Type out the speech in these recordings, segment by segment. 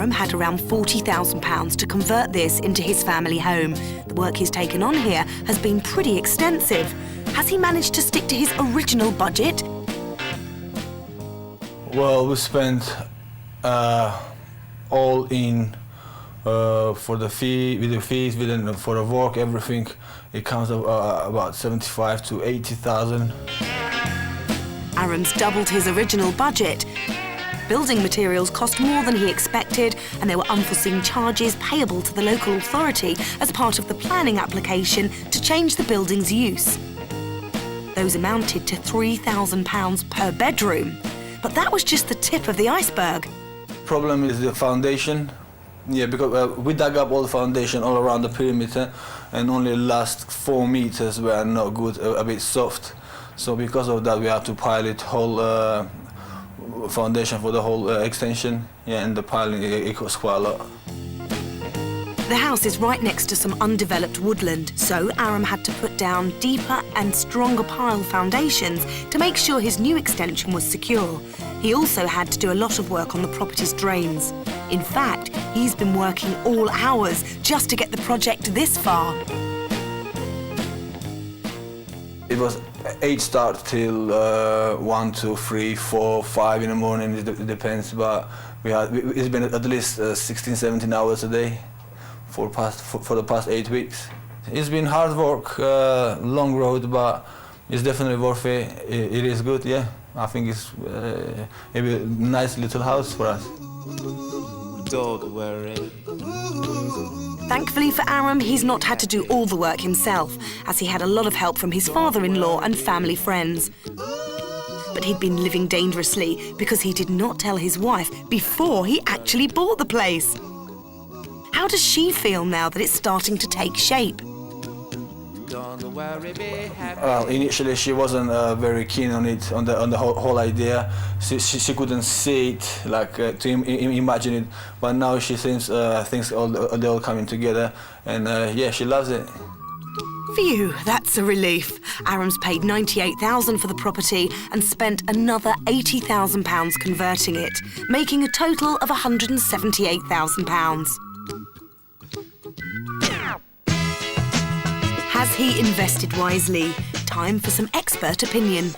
Aram had around £40,000 to convert this into his family home. The work he's taken on here has been pretty extensive. Has he managed to stick to his original budget? Well, we spent all in for the fee, with the fees, for the work, everything. It comes up about 75 to 80,000. Aram's doubled his original budget. Building materials cost more than he expected, and there were unforeseen charges payable to the local authority as part of the planning application to change the building's use. Those amounted to £3,000 per bedroom. But that was just the tip of the iceberg. Problem is the foundation. Yeah, because we dug up all the foundation all around the perimeter, and only the last 4 meters were not good, a bit soft. So because of that, we had to pile it whole foundation for the whole extension. Yeah, and the piling, it costs quite a lot. The house is right next to some undeveloped woodland, so Aram had to put down deeper and stronger pile foundations to make sure his new extension was secure. He also had to do a lot of work on the property's drains. In fact, he's been working all hours just to get the project this far. It was 8 start till 1, 2, 3, 4, 5 in the morning, it depends, but it's been at least 16, 17 hours a day for the past 8 weeks. It's been hard work, long road, but it's definitely worth it. It is good, yeah. I think it's a nice little house for us. Don't worry. Thankfully for Aram, he's not had to do all the work himself, as he had a lot of help from his father-in-law and family friends. But he'd been living dangerously because he did not tell his wife before he actually bought the place. How does she feel now that it's starting to take shape? Well, initially she wasn't very keen on it, on the whole idea. She couldn't see it, like to imagine it. But now she thinks things they're all coming together, and yeah, she loves it. Phew, that's a relief. Aram's paid £98,000 for the property and spent another £80,000 converting it, making a total of £178,000. Has he invested wisely? Time for some expert opinion.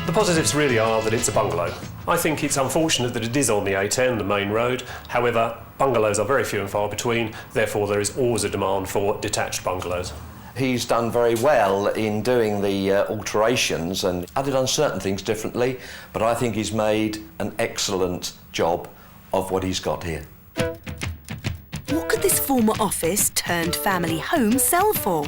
The positives really are that it's a bungalow. I think it's unfortunate that it is on the A10, the main road. However, bungalows are very few and far between, therefore there is always a demand for detached bungalows. He's done very well in doing the alterations and added on certain things differently, but I think he's made an excellent job of what he's got here. What could this former office turned family home sell for?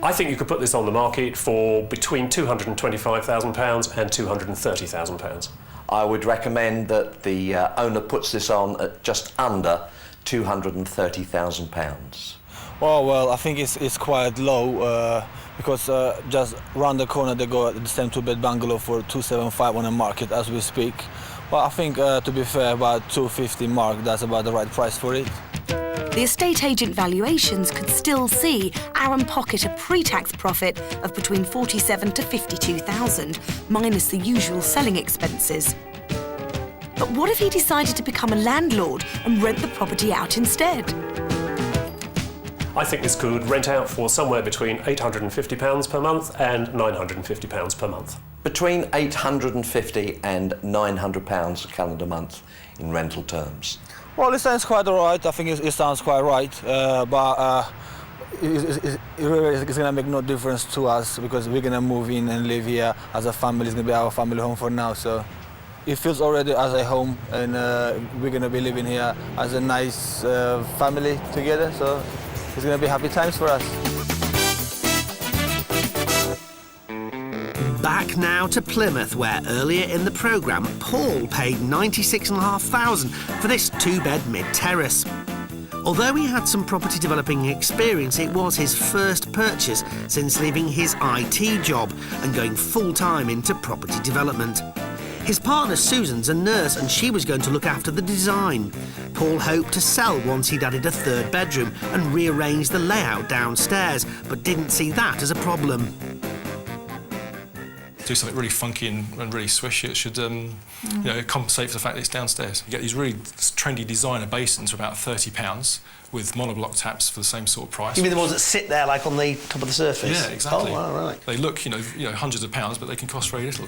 I think you could put this on the market for between £225,000 and £230,000. I would recommend that the owner puts this on at just under £230,000. Well, I think it's quite low because just round the corner they go at the same 2-bed bungalow for $275 on the market as we speak. But I think, to be fair, about $250 mark, that's about the right price for it. The estate agent valuations could still see Aram pocket a pre-tax profit of between $47,000 to $52,000, minus the usual selling expenses. But what if he decided to become a landlord and rent the property out instead? I think this could rent out for somewhere between £850 per month and £950 per month. Between £850 and £900 a calendar month in rental terms. Well, it sounds quite all right. I think it sounds quite right, but it's going to make no difference to us because we're going to move in and live here as a family. It's going to be our family home for now, so it feels already as a home, and we're going to be living here as a nice family together, so it's going to be happy times for us. Back now to Plymouth, where earlier in the programme, Paul paid $96,500 for this 2-bed mid-terrace. Although he had some property developing experience, it was his first purchase since leaving his IT job and going full-time into property development. His partner Susan's a nurse and she was going to look after the design. Paul hoped to sell once he'd added a 3rd bedroom and rearranged the layout downstairs, but didn't see that as a problem. do something really funky and really swish, it should compensate for the fact that it's downstairs. You get these really trendy designer basins for about £30 with monoblock taps for the same sort of price. You mean the ones that sit there like on the top of the surface? Yeah, exactly. Oh, wow, right. They look, hundreds of pounds, but they can cost very little.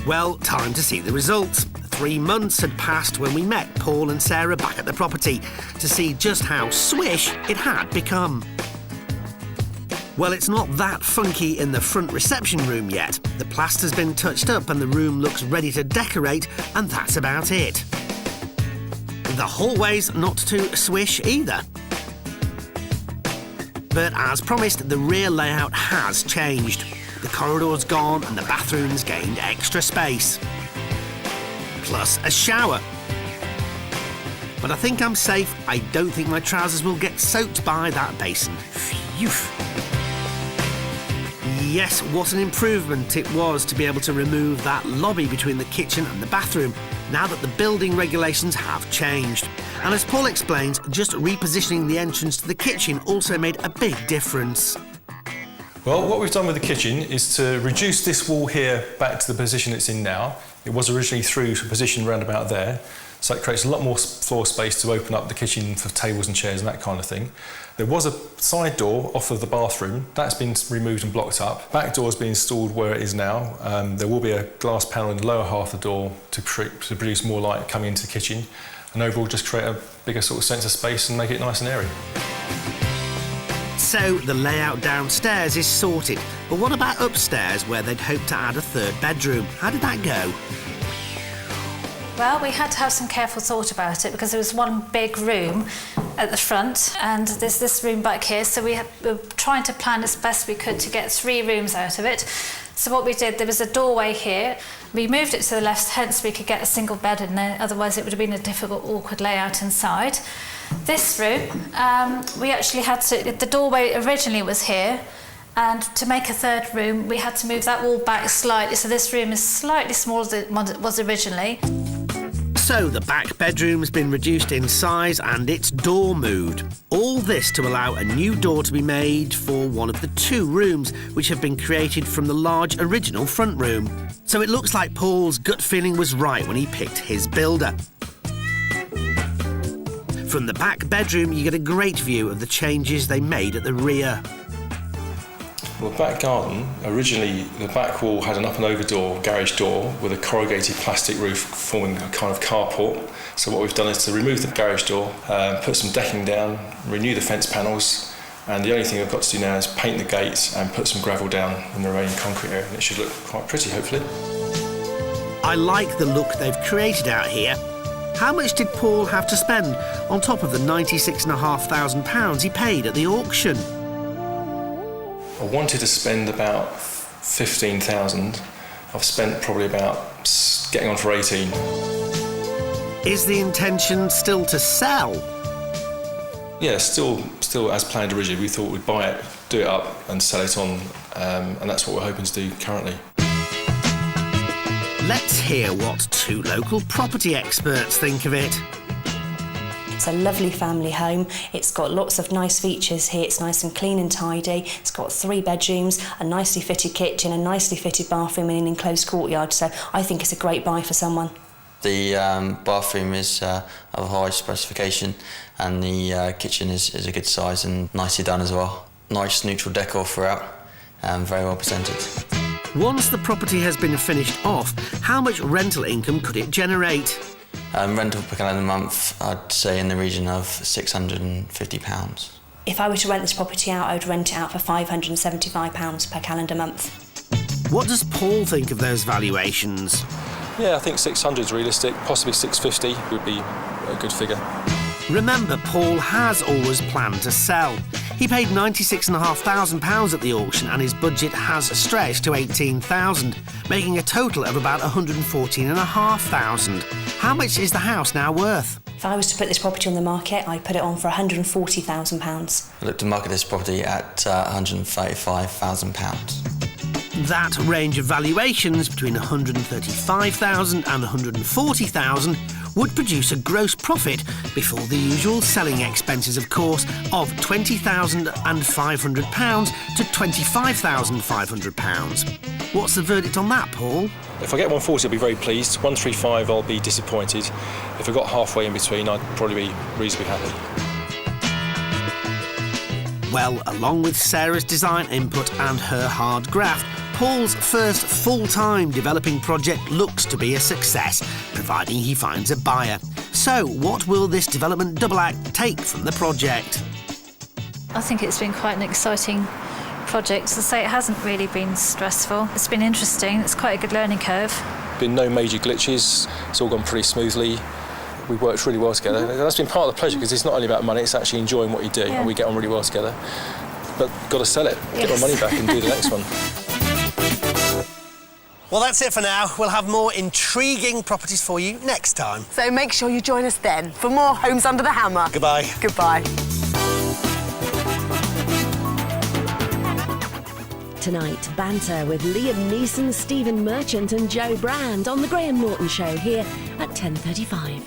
Well, time to see the results. 3 months had passed when we met Paul and Sarah back at the property to see just how swish it had become. Well, it's not that funky in the front reception room yet. The plaster's been touched up and the room looks ready to decorate, and that's about it. The hallway's not too swish either. But as promised, the rear layout has changed. The corridor's gone and the bathroom's gained extra space. Plus a shower. But I think I'm safe. I don't think my trousers will get soaked by that basin. Phew. Yes, what an improvement it was to be able to remove that lobby between the kitchen and the bathroom, now that the building regulations have changed. And as Paul explains, just repositioning the entrance to the kitchen also made a big difference. Well, what we've done with the kitchen is to reduce this wall here back to the position it's in now. It was originally through to a position round about there, so it creates a lot more floor space to open up the kitchen for tables and chairs and that kind of thing. There was a side door off of the bathroom. That's been removed and blocked up. Back door's been installed where it is now. There will be a glass panel in the lower half of the door to produce more light coming into the kitchen, and overall just create a bigger sort of sense of space and make it nice and airy. So the layout downstairs is sorted, but what about upstairs where they'd hoped to add a third bedroom? How did that go? Well, we had to have some careful thought about it because there was one big room at the front and there's this room back here, so we were trying to plan as best we could to get 3 rooms out of it. So what we did, there was a doorway here, we moved it to the left, hence we could get a single bed in there, otherwise it would have been a difficult, awkward layout inside. This room, we actually had to, the doorway originally was here, and to make a third room, we had to move that wall back slightly, so this room is slightly smaller than it was originally. So the back bedroom's been reduced in size and its door moved. All this to allow a new door to be made for one of the 2 rooms which have been created from the large original front room. So it looks like Paul's gut feeling was right when he picked his builder. From the back bedroom, you get a great view of the changes they made at the rear. Well, the back garden, originally the back wall had an up and over door, garage door, with a corrugated plastic roof forming a kind of carport. So what we've done is to remove the garage door, put some decking down, renew the fence panels, and the only thing I've got to do now is paint the gates and put some gravel down in the remaining concrete area, and it should look quite pretty, hopefully. I like the look they've created out here. How much did Paul have to spend on top of the £96,500 he paid at the auction? I wanted to spend about 15,000. I've spent probably about getting on for 18. Is the intention still to sell? Yeah, still as planned originally. We thought we'd buy it, do it up and sell it on, and that's what we're hoping to do currently. Let's hear what 2 local property experts think of it. It's a lovely family home. It's got lots of nice features here. It's nice and clean and tidy. It's got 3 bedrooms, a nicely fitted kitchen, a nicely fitted bathroom and an enclosed courtyard. So I think it's a great buy for someone. The bathroom is of a high specification, and the kitchen is a good size and nicely done as well. Nice neutral decor throughout, and very well presented. Once the property has been finished off, how much rental income could it generate? Rental per calendar month, I'd say in the region of £650. If I were to rent this property out, I would rent it out for £575 per calendar month. What does Paul think of those valuations? Yeah, I think 600 is realistic, possibly 650 would be a good figure. Remember, Paul has always planned to sell. He paid £96,500 at the auction and his budget has stretched to £18,000, making a total of about £114,500. How much is the house now worth? If I was to put this property on the market, I'd put it on for £140,000. I look to market this property at £135,000. That range of valuations between £135,000 and £140,000 would produce a gross profit, before the usual selling expenses of course, of £20,500 to £25,500. What's the verdict on that, Paul? If I get 140, I'll be very pleased. 135, I'll be disappointed. If I got halfway in between, I'd probably be reasonably happy. Well, along with Sarah's design input and her hard graft, Paul's first full-time developing project looks to be a success, providing he finds a buyer. So, what will this development double act take from the project? I think it's been quite an exciting project. As I say, it hasn't really been stressful. It's been interesting. It's quite a good learning curve. Been no major glitches. It's all gone pretty smoothly. We've worked really well together. That's been part of the pleasure, because it's not only about money, it's actually enjoying what you do, and we get on really well together. But got to sell it, get my money back and do the next one. Well, that's it for now. We'll have more intriguing properties for you next time. So make sure you join us then for more Homes Under the Hammer. Goodbye. Goodbye. Tonight, banter with Liam Neeson, Stephen Merchant and Joe Brand on The Graham Norton Show here at 10:35.